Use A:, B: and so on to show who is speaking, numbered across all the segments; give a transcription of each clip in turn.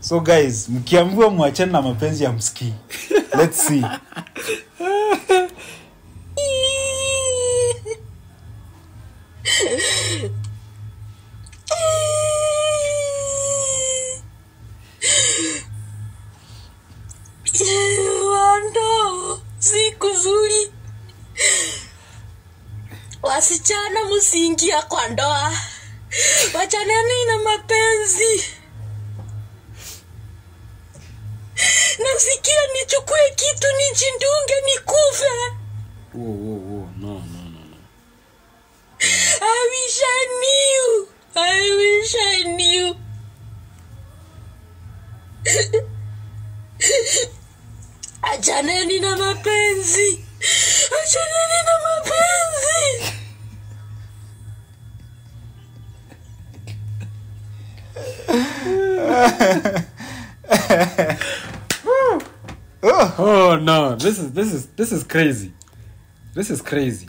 A: So guys, mkiambiwa muachane na mapenzi ya msikii. Let's see.
B: Wando, siku zuri. Wasichana msiingia kwa ndoa. Wachaneni na mapenzi. Nasikia nichukue kitu nijindunge nikufe.
C: No.
B: I wish I knew. Achaneni na mapenzi.
C: Oh no, this is crazy. This is crazy.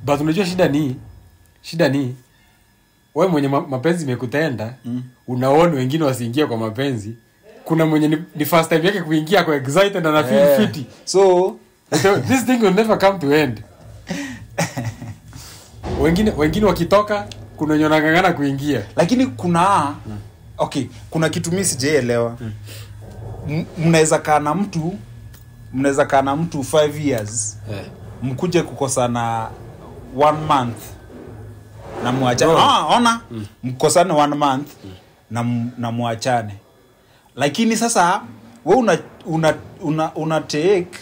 C: But unajua shida ni wewe mwenye mapenzi imekutenda, unaona wengine wasiingie kwa mapenzi. Kuna mwenye ni first time yake kuingia kwa excited and feel fit.
A: So
C: this thing will never come to end. Wengine wakitoka kuna wenye wanangangana kuingia.
A: Lakini kuna okay, kuna kitu mimi sijaelewa. Mnaweza kaa na mtu 5 years. Mkuje kukosana 1 month na muachane. Ona mkosane 1 month na muachane. Lakini sasa wewe una take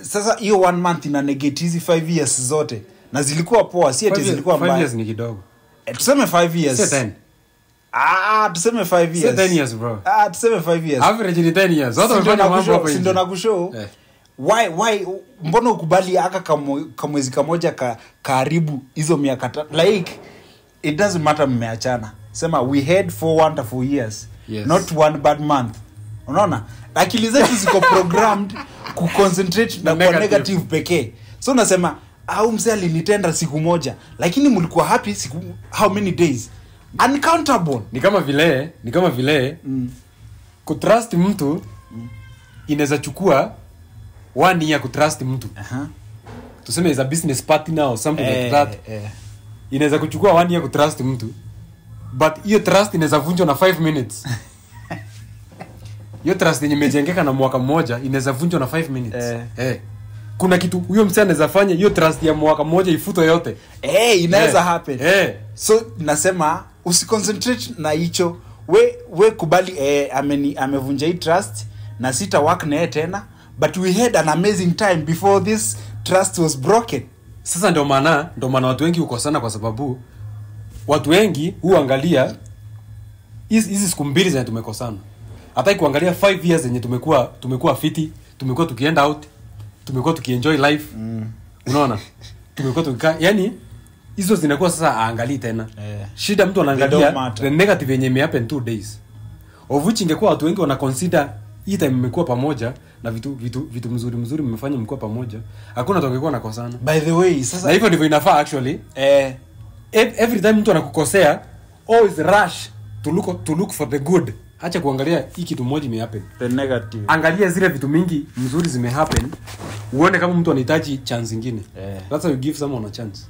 A: sasa hiyo 1 month ina negate hizi 5 years zote na zilikuwa poa, si eti zilikuwa mbaya.
C: 5 years ni kidogo.
A: Tuseme 5 years.
C: Sio 10.
A: Tuseme 5 years.
C: Sio 10 years bro.
A: Tuseme 5 years.
C: Average ni 10 years. Zote wanafanya mambo hapo.
A: Ndio nakushow. Why mbona ukubali aka kamwezi kamoja karibu hizo miaka like it doesn't matter mmeachana. Sema we had 4 wonderful years.
C: Yes.
A: Not 1 bad month. Unaona? Akili zetu ziko programmed kuconcentrate na kwa negative pekee. So nasema au mzee alinitenda siku moja lakini mlikuwa happy siku how many days? Uncountable.
C: Ni kama vile kutrust mtu inaweza chukua 1 year kutrust mtu. Tuseme is a business partner or something like that. Inaweza kuchukua 1 year kutrust mtu. But hiyo trust inaweza vunjwa na 5 minutes. Hiyo trust yenye imejengeka na mwaka mmoja inaweza vunjwa na 5 minutes. Kuna kitu huyo msanii anaweza fanya hiyo trust ya mwaka mmoja ifutwe yote.
A: Inaweza happen. So nasema usiconcentrate na hicho. We kubali amevunja hii trust na sita work naye tena, but we had an amazing time before this trust was broken.
C: Sasa ndio maana watu wengi ukosana kwa sababu watu wengi huangalia hizi siku mbili zenye tumekosana. Hata kuangalia 5 years zenye tumekuwa fiti, tumekuwa tukienda out, tumekuwa tukienjoy life. Unaona? Tumekuwa tukikaa, yani hizo zinakuwa sasa aangalii tena. Shida mtu anaangalia the negative yenye imehappen 2 days. Of which ingekuwa watu wengi wana consider hii time mmekuwa pamoja na vitu mzuri mmefanya mko pamoja. Hakuna tungekuwa nakosana.
A: By the way, sasa
C: na hivyo ndivyo inafaa actually. Every time mtu anakukosea, always rush to look for the good. Acha kuangalia hii kitu moja imehappen.
A: The negative.
C: Angalia zile vitu mingi mzuri zimehappen. Uone kama mtu anahitaji chance nyingine. That's how you give someone a chance.